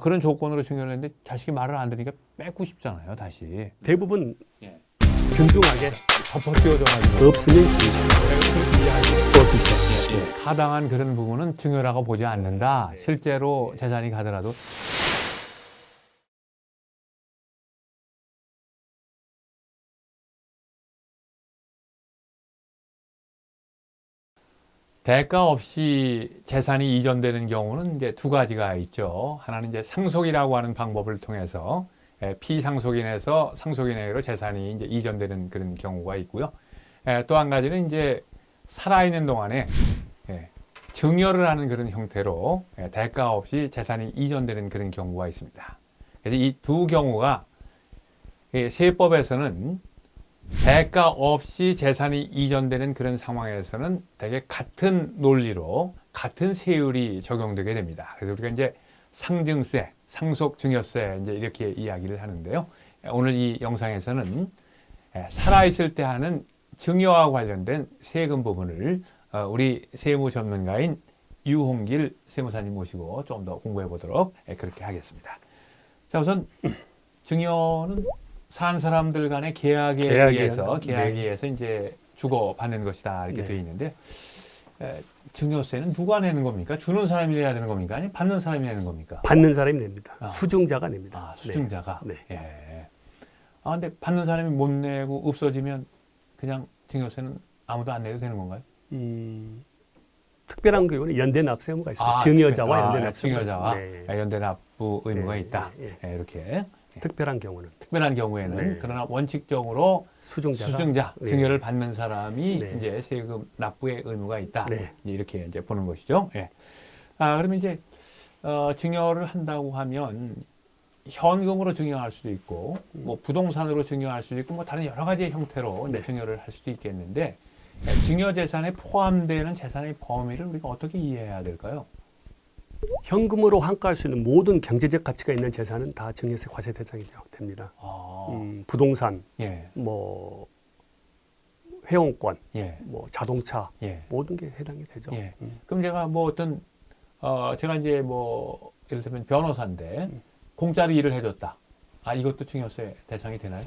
그런 조건으로 증여를 했는데 자식이 말을 안 들으니까 뺏고 싶잖아요, 다시. 대부분 예. 균등하게 덮어 씌워줘가지고. 없으면 없으죠. 타당한 그런 부분은 증여라고 보지 않는다. 실제로 재산이 가더라도. 대가 없이 재산이 이전되는 경우는 이제 두 가지가 있죠. 하나는 이제 상속이라고 하는 방법을 통해서 피상속인에서 상속인에게로 재산이 이제 이전되는 그런 경우가 있고요. 또 한 가지는 이제 살아있는 동안에 증여를 하는 그런 형태로 대가 없이 재산이 이전되는 그런 경우가 있습니다. 그래서 이 두 경우가 세법에서는 대가 없이 재산이 이전되는 그런 상황에서는 대개 같은 논리로 같은 세율이 적용되게 됩니다. 그래서 우리가 이제 상증세, 상속증여세 이제 이렇게 이야기를 하는데요. 오늘 이 영상에서는 살아있을 때 하는 증여와 관련된 세금 부분을 우리 세무 전문가인 유홍길 세무사님 모시고 좀 더 공부해 보도록 그렇게 하겠습니다. 자, 우선 증여는 산 사람들 간의 계약에 의해서 이제 주고 받는 것이다 이렇게 되어 있는데 증여세는 누가 내는 겁니까? 주는 사람이 내야 되는 겁니까? 아니면 받는 사람이 내는 겁니까? 받는 사람이 냅니다. 수증자가 냅니다. 수증자가. 네. 예. 근데 받는 사람이 못 내고 없어지면 그냥 증여세는 아무도 안 내도 되는 건가요? 특별한 경우는 연대납세 의무가 있습니다. 증여자와 연대납세. 증여자와 네. 연대납부 의무가 네, 있다. 이렇게 특별한 경우는. 특별한 경우에는 그러나 원칙적으로 수증자, 증여를 받는 사람이 이제 세금 납부의 의무가 있다. 이렇게 이제 보는 것이죠. 그러면 이제 증여를 한다고 하면 현금으로 증여할 수도 있고, 뭐 부동산으로 증여할 수도 있고, 뭐 다른 여러 가지의 형태로 이제 증여를 할 수도 있겠는데, 증여 재산에 포함되는 재산의 범위를 우리가 어떻게 이해해야 될까요? 현금으로 환가할 수 있는 모든 경제적 가치가 있는 재산은 다 증여세 과세 대상이 됩니다. 부동산, 뭐 회원권, 뭐 자동차, 모든 게 해당이 되죠. 그럼 제가 뭐 어떤 제가 이제 뭐 예를 들면 변호사인데 공짜로 일을 해줬다. 이것도 증여세 대상이 되나요?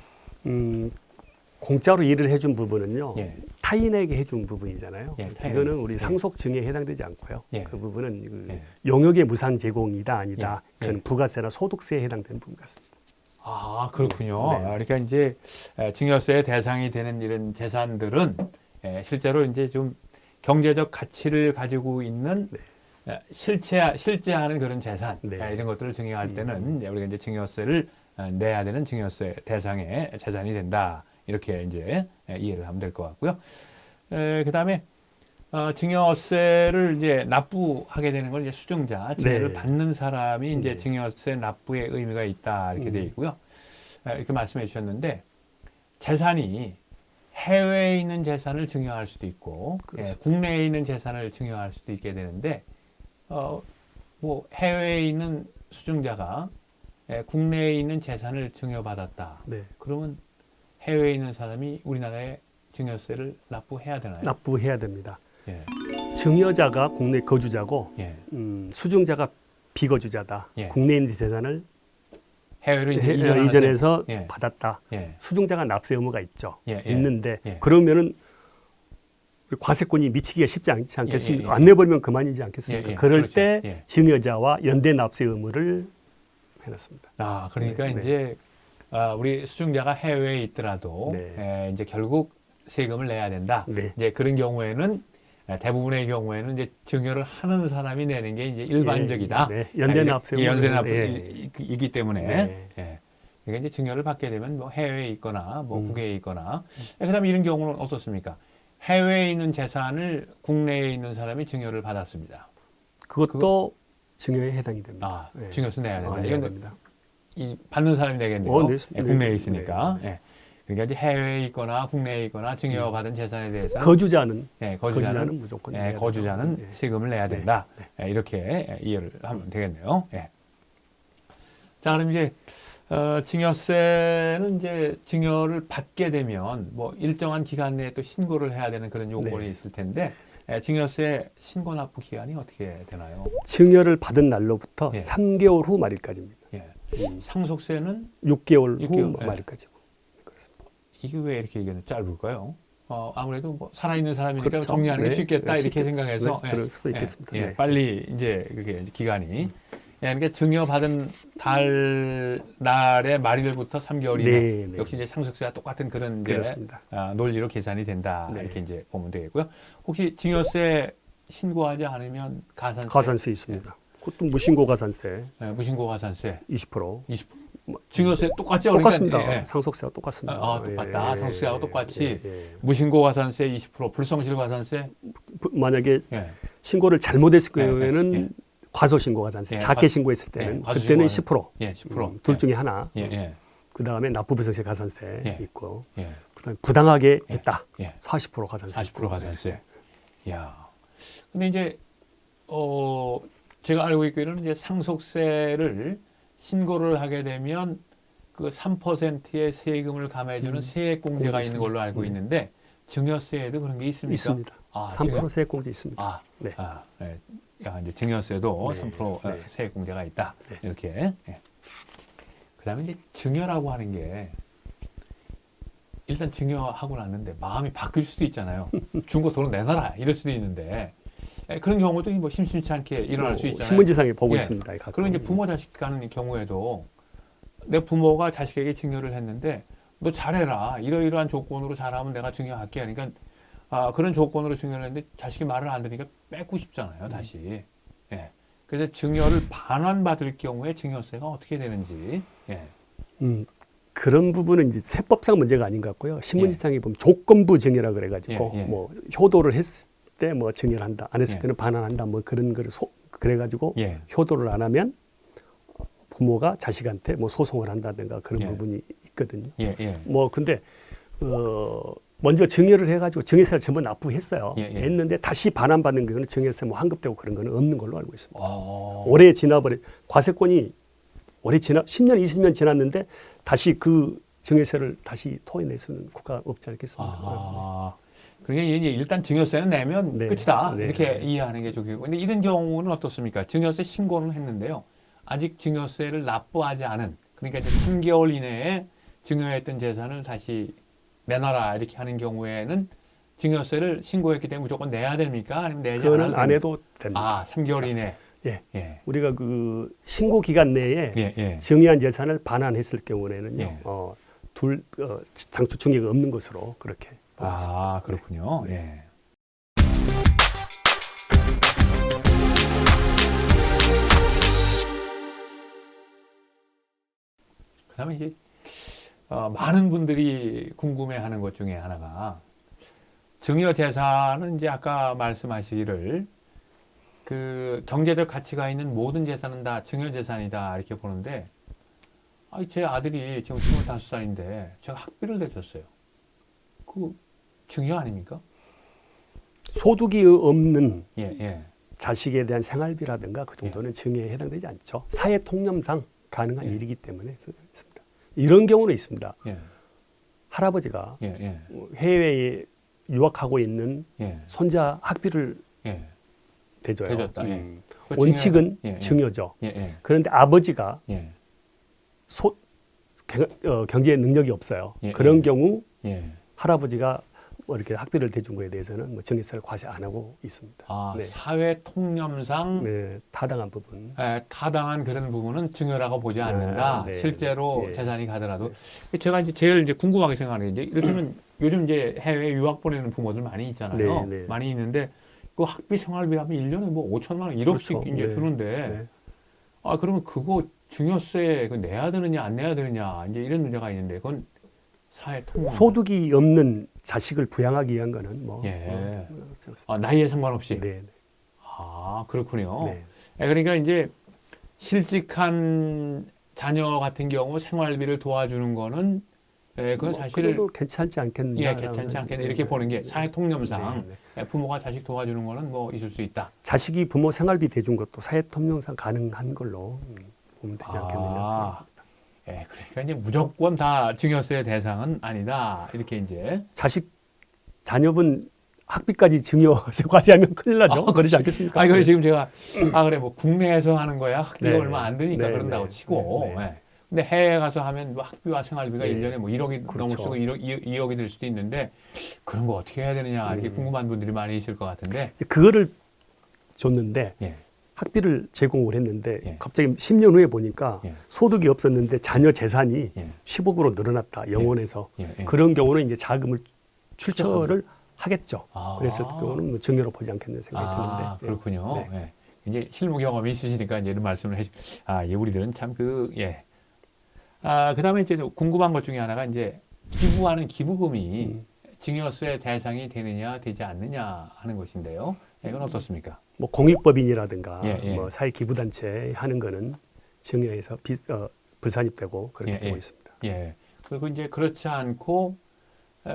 공짜로 일을 해준 부분은요. 타인에게 해준 부분이잖아요. 이거는 우리 상속 증여에 해당되지 않고요. 그 부분은 용역의 무상 제공이다 아니다. 그건 부가세나 소득세에 해당되는 부분 같습니다. 그렇군요. 그러니까 이제 증여세 대상이 되는 이런 재산들은 실제로 이제 좀 경제적 가치를 가지고 있는 실제하는 그런 재산 이런 것들을 증여할 때는 우리가 이제 증여세를 내야 되는 증여세 대상의 재산이 된다. 이렇게 이제 이해를 하면 될 것 같고요. 그 다음에 증여세를 이제 납부하게 되는 걸 이제 수증자, 증여를 받는 사람이 이제 증여세 납부의 의무가 있다 이렇게 되어 있고요. 이렇게 말씀해 주셨는데 재산이 해외에 있는 재산을 증여할 수도 있고, 국내에 있는 재산을 증여할 수도 있게 되는데, 뭐 해외에 있는 수증자가 국내에 있는 재산을 증여받았다. 그러면 해외에 있는 사람이 우리나라에 증여세를 납부해야 되나요? 납부해야 됩니다. 증여자가 국내 거주자고 수증자가 비거주자다. 국내에 있는 재산을 해외로 이전해서 받았다. 수증자가 납세 의무가 있죠. 있는데 그러면은 과세권이 미치기가 쉽지 않지 않겠습니까? 안 내버리면 그만이지 않겠습니까? 그럴 때 증여자와 연대 납세 의무를 해놨습니다. 그러니까 이제 우리 수증자가 해외에 있더라도 이제 결국 세금을 내야 된다. 이제 그런 경우에는 대부분의 경우에는 이제 증여를 하는 사람이 내는 게 이제 일반적이다. 연대납세 연대납이기 때문에 그러니까 이제 증여를 받게 되면 뭐 해외에 있거나 뭐 국외에 있거나 그다음에 이런 경우는 어떻습니까? 해외에 있는 재산을 국내에 있는 사람이 증여를 받았습니다. 그것도 증여에 해당이 됩니다. 증여세 내야 된다. 이건 됩니다. 이 받는 사람이 내겠네요. 국내에 있으니까. 그러니까 이제 해외에 있거나 국내에 있거나 증여받은 재산에 대해서 거주자는 무조건 거주자는 세금을 내야 된다. 이렇게 이해를 하면 되겠네요. 자, 그럼 이제 증여세는 이제 증여를 받게 되면 뭐 일정한 기간 내에 또 신고를 해야 되는 그런 요건이 있을 텐데 증여세 신고 납부 기한이 어떻게 되나요? 증여를 받은 날로부터 예. 3개월 후 말일까지입니다. 예. 상속세는 6개월 후 6개월, 말일까지고. 그렇습니다. 이게 왜 이렇게 얘기는 짧을까요? 아무래도 뭐 살아있는 사람이니까 그렇죠. 정리하는 게 네. 쉽겠다 네, 이렇게 쉽겠죠. 생각해서 네, 그럴 수도 있겠습니다. 네. 빨리 이제 그게 기간이 그러니까 증여받은 날의 말일부터 3개월 이내 네. 역시 이제 상속세와 똑같은 그런 이제 그렇습니다. 논리로 계산이 된다 네. 이렇게 이제 보면 되겠고요. 혹시 증여세 신고하지 않으면 가산세? 가산세 있습니다. 그것도 무신고 가산세 무신고 가산세 20%. 20%. 증여세 똑같죠? 똑같습니다. 그러니까, 상속세와 똑같습니다. 똑같다. 상속세하고 똑같이 예. 무신고 가산세 20%, 불성실 가산세 만약에 예. 신고를 잘못했을 예, 경우에는 예, 예. 과소신고 가산세 예, 작게 신고했을 때는 과소신고 그때는 가산세. 10%. 예, 10%. 둘 중에 하나. 예, 예, 그 다음에 납부불성세 가산세 예. 있고, 예, 그다음에 부당하게 했다. 예. 40% 가산세. 40% 가산세. 야. 근데 이제 제가 알고 있기로는 이제 상속세를 신고를 하게 되면 그 3%의 세금을 감해주는 세액공제가 있는 걸로 알고 있는데 증여세에도 그런 게 있습니까? 있습니다. 3% 세액공제 있습니다. 네. 네. 이제 증여세도 네. 3% 네. 세액공제가 있다. 네. 이렇게. 예. 그다음에 이제 증여라고 하는 게 일단 증여하고 났는데 마음이 바뀔 수도 있잖아요. 준 거 돈을 내놔라 이럴 수도 있는데 그런 경우도 뭐 심심치 않게 일어날 수 있잖아요. 신문지상에 보고 예. 있습니다. 가끔. 그리고 이제 부모 자식 가는 경우에도 내 부모가 자식에게 증여를 했는데 너 잘해라 이러이러한 조건으로 잘하면 내가 증여할게. 그러니까 그런 조건으로 증여를 했는데 자식이 말을 안 들으니까 뺏고 싶잖아요. 다시. 예. 그래서 증여를 반환받을 경우에 증여세가 어떻게 되는지. 예. 그런 부분은 이제 세법상 문제가 아닌 것 같고요. 신문지상에 보면 조건부 증여라 그래가지고 예, 예. 뭐 효도를 했을 때 뭐 증여를 한다, 안 했을 예. 때는 반환한다, 뭐 그런 거를 그래가지고 예. 효도를 안 하면 부모가 자식한테 뭐 소송을 한다든가 그런 예. 부분이 있거든요. 예. 예. 뭐 근데 먼저 증여를 해가지고 증여세를 전부 납부했어요. 예, 예. 했는데 다시 반환받는 경우는 증여세 뭐 환급되고 그런 거는 없는 걸로 알고 있습니다. 어. 오래 지나버린 과세권이 오래 10년, 20년 지났는데 다시 그 증여세를 다시 토해낼 수는 국가가 없지 않겠습니까? 그러니까 이제 일단 증여세는 내면 네. 끝이다. 네. 이렇게 이해하는 게 좋겠고. 근데 이런 경우는 어떻습니까? 증여세 신고는 했는데요. 아직 증여세를 납부하지 않은, 그러니까 이제 3개월 이내에 증여했던 재산을 다시 내놔라 이렇게 하는 경우에는 증여세를 신고했기 때문에 무조건 내야 됩니까? 아니면 내지 그거는 않아도 안 해도 됩니다. 3개월 이내. 예. 예. 우리가 그 신고 기간 내에 예, 예. 증여한 재산을 반환했을 경우에는요, 예. 장수 증여가 없는 것으로 그렇게 보고 있습니다. 그렇군요. 네. 예. 그다음에 이제 많은 분들이 궁금해하는 것 중에 하나가 증여 재산은 이제 아까 말씀하시기를 그 경제적 가치가 있는 모든 재산은 다 증여 재산이다 이렇게 보는데 제 아들이 지금 25살인데 제가 학비를 내줬어요. 그 증여 아닙니까? 소득이 없는 예, 예. 자식에 대한 생활비라든가 그 정도는 증여에 해당되지 않죠. 사회 통념상 가능한 예. 일이기 때문에 있습니다. 이런 경우는 있습니다. 예, 할아버지가 예, 예, 해외에 유학하고 있는 예, 손자 학비를 예. 대줘요. 대줬다. 예. 그 원칙은 증여- 예, 예. 증여죠. 예, 예, 그런데 아버지가 예, 경제 능력이 없어요. 예, 그런 예. 경우 예. 할아버지가 뭐 이렇게 학비를 대준 거에 대해서는 뭐 증여세를 과세 안 하고 있습니다. 네. 사회 통념상 네, 타당한 부분. 타당한 그런 부분은 증여라고 보지 않는다. 네, 실제로 네. 재산이 가더라도 제가 이제 제일 이제 궁금하게 생각하는 게 이제 이를테면 요즘 이제 해외 유학 보내는 부모들 많이 있잖아요. 네, 네. 많이 많이 있는데 그 학비 생활비 하면 1년에 뭐 5천만 원, 1억씩 그렇죠. 이제 네. 주는데 네. 그러면 그거 증여세 내야 되느냐 안 내야 되느냐 이제 이런 문제가 있는데 그건 사회 통념. 소득이 없는 자식을 부양하기 위한 거는 뭐 예. 나이에 상관없이. 네. 그렇군요. 네. 그러니까 이제 실직한 자녀 같은 경우 생활비를 도와주는 거는 그건 사실 그래도 괜찮지 않겠느냐. 괜찮지 않겠네 이렇게 보는 게 사회 통념상 네, 네. 부모가 자식 도와주는 거는 뭐 있을 수 있다. 자식이 부모 생활비 대준 것도 사회 통념상 가능한 걸로 보면 되지 않겠느냐. 그러니까 이제 무조건 다 증여세 대상은 아니다. 이렇게 이제 자녀분 학비까지 증여세 과세하면 큰일 나죠. 그러지 않겠습니까? 그래 지금 제가 그래 뭐 국내에서 하는 거야 학비가 네. 얼마 안 드니까 네. 그런다고 네. 치고. 네. 네. 근데 해외 가서 하면 뭐 학비와 생활비가 네. 1년에 뭐 1억이 그렇죠. 넘을 수도 2억이 될 수도 있는데 그런 거 어떻게 해야 되느냐 이렇게 궁금한 분들이 많이 있을 것 같은데 그거를 줬는데 예. 학비를 제공을 했는데 예. 갑자기 10년 후에 보니까 예. 소득이 없었는데 자녀 재산이 예. 10억으로 늘어났다. 영원에서. 예. 예. 그런 경우는 이제 자금을 출처를 하겠죠. 아. 그랬을 경우는 뭐 증여로 보지 않겠는 생각이 드는데. 그렇군요. 네. 예. 이제 실무 경험이 있으시니까 이제 이런 말씀을 예, 우리들은 참 예. 그다음에 이제 궁금한 것 중에 하나가 이제 기부하는 기부금이 증여세 대상이 되느냐 되지 않느냐 하는 것인데요. 이건 어떻습니까? 뭐 공익법인이라든가 예. 뭐 사회기부단체 하는 거는 증여에서 불산입되고 그렇게 되고 있습니다. 예. 그리고 이제 그렇지 않고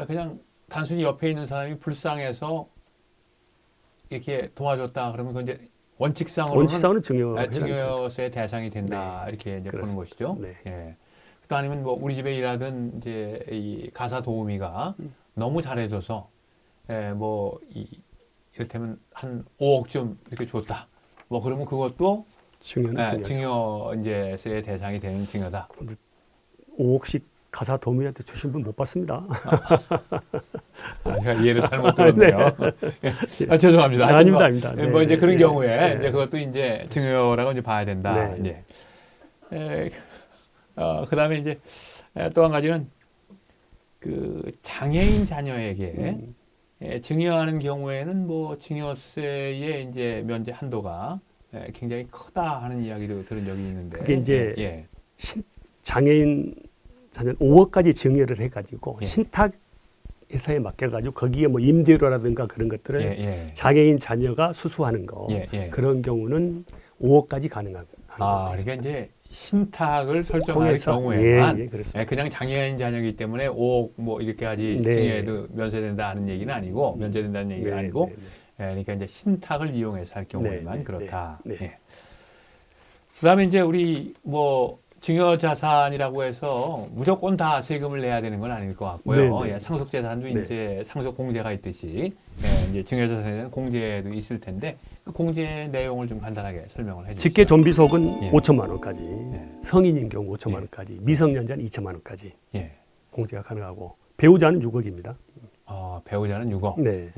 그냥 단순히 옆에 있는 사람이 불쌍해서 이렇게 도와줬다 그러면 그건 이제 원칙상으로는 증여세 대상이 된다 이렇게 이제 보는 것이죠. 네. 예. 또 아니면 뭐 우리 집에 일하던 이제 이 가사 도우미가 너무 잘해줘서 뭐 이를테면 한 5억쯤 이렇게 줬다. 뭐 그러면 그것도 증여세 대상이 되는 증여다. 5억씩 가사 도우미한테 주신 분 못 봤습니다. 제가 이해를 잘못 들었네요. 네. 죄송합니다. 아닙니다. 뭐 이제 그런 경우에 네. 이제 그것도 이제 증여라고 이제 봐야 된다. 네. 그다음에 이제 또 한 가지는 그 장애인 자녀에게 증여하는 경우에는 뭐 증여세의 이제 면제 한도가 굉장히 크다 하는 이야기도 들은 적이 있는데 그게 이제 장애인 자녀 5억까지 증여를 해가지고 신탁 회사에 맡겨가지고 거기에 뭐 임대료라든가 그런 것들을 장애인 자녀가 수수하는 거 그런 경우는 5억까지 가능합니다. 그러니까 이제 신탁을 설정할 경우에만 그냥 장애인 자녀이기 때문에 5억 뭐 이렇게까지 증여해도 면세된다 하는 얘기는 아니고 면제된다는 얘기가 아니고 그러니까 이제 신탁을 이용해서 할 경우에만 그렇다. 그다음에 이제 우리 뭐 증여 자산이라고 해서 무조건 다 세금을 내야 되는 건 아닐 것 같고요. 상속 재산도 이제 상속 공제가 있듯이 이제 증여 자산에는 공제도 있을 텐데 그 공제 내용을 좀 간단하게 설명을 해주시죠. 직계 좀비속은 5천만 원까지, 성인인 경우 5천만 원까지, 미성년자는 2천만 원까지 공제가 가능하고 배우자는 6억입니다. 배우자는 6억. 네.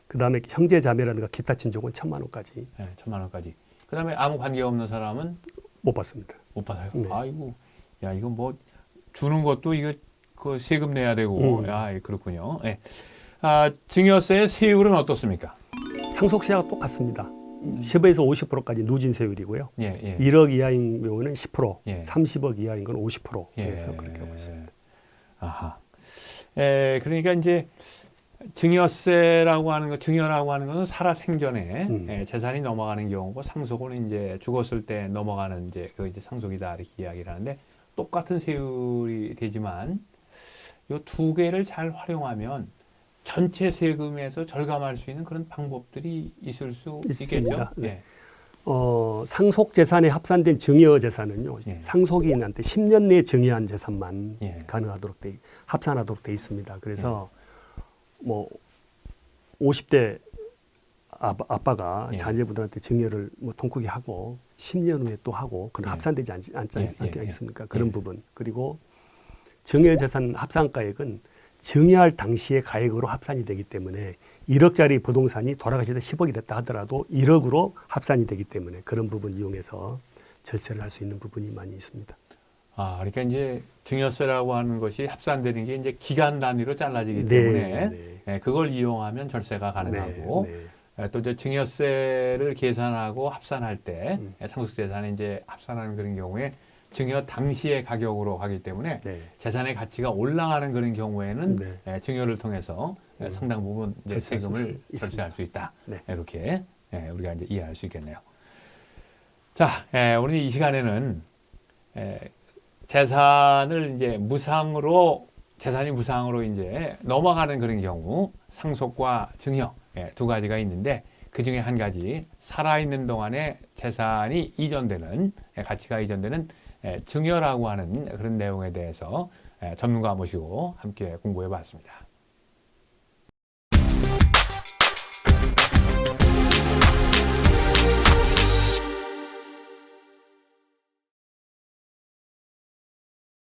그다음에 형제 자매라든가 기타 친족은 1천만 원까지. 1천만 원까지. 그다음에 아무 관계 없는 사람은 못 받습니다. 못 받아요. 아이고, 야 이거 뭐 주는 것도 이거 그 세금 내야 되고, 그렇군요. 증여세의 세율은 어떻습니까? 상속세와 똑같습니다. 10에서 50%까지 누진세율이고요. 1억 이하인 경우는 10%, 30억 이하인 건 50% 해서 그렇게 하고 있습니다. 그러니까 이제 증여세라고 하는 거, 증여라고 하는 것은 살아생전에 재산이 넘어가는 경우고 상속은 이제 죽었을 때 넘어가는 이제 그 이제 상속이다 이렇게 이야기를 하는데 똑같은 세율이 되지만 이 두 개를 잘 활용하면 전체 세금에서 절감할 수 있는 그런 방법들이 있을 수 있겠죠. 상속 재산에 합산된 증여 재산은요. 상속인한테 10년 내에 증여한 재산만 가능하도록 합산하도록 돼 있습니다. 그래서 뭐 50대 아빠가 자녀분들한테 증여를 뭐 통크게 하고 10년 후에 또 하고 그건 합산되지 않지 않습니까? 그런 부분. 그리고 증여재산 합산가액은 증여할 당시의 가액으로 합산이 되기 때문에 1억짜리 부동산이 돌아가실 때 10억이 됐다 하더라도 1억으로 합산이 되기 때문에 그런 부분 이용해서 절세를 할 수 있는 부분이 많이 있습니다. 그러니까 이제 증여세라고 하는 것이 합산되는 게 이제 기간 단위로 잘라지기 때문에 그걸 이용하면 절세가 가능하고 또 이제 증여세를 계산하고 합산할 때 상속재산에 이제 합산하는 그런 경우에 증여 당시의 가격으로 가기 때문에 재산의 가치가 올라가는 그런 경우에는 증여를 통해서 상당 부분 이제 세금을 절세할 수 있다. 이렇게 우리가 이제 이해할 수 있겠네요. 자, 오늘 이 시간에는 재산을 이제 재산이 무상으로 이제 넘어가는 그런 경우 상속과 증여 두 가지가 있는데 그 중에 한 가지 살아있는 동안에 재산이 이전되는 가치가 이전되는 증여라고 하는 그런 내용에 대해서 전문가 모시고 함께 공부해 봤습니다.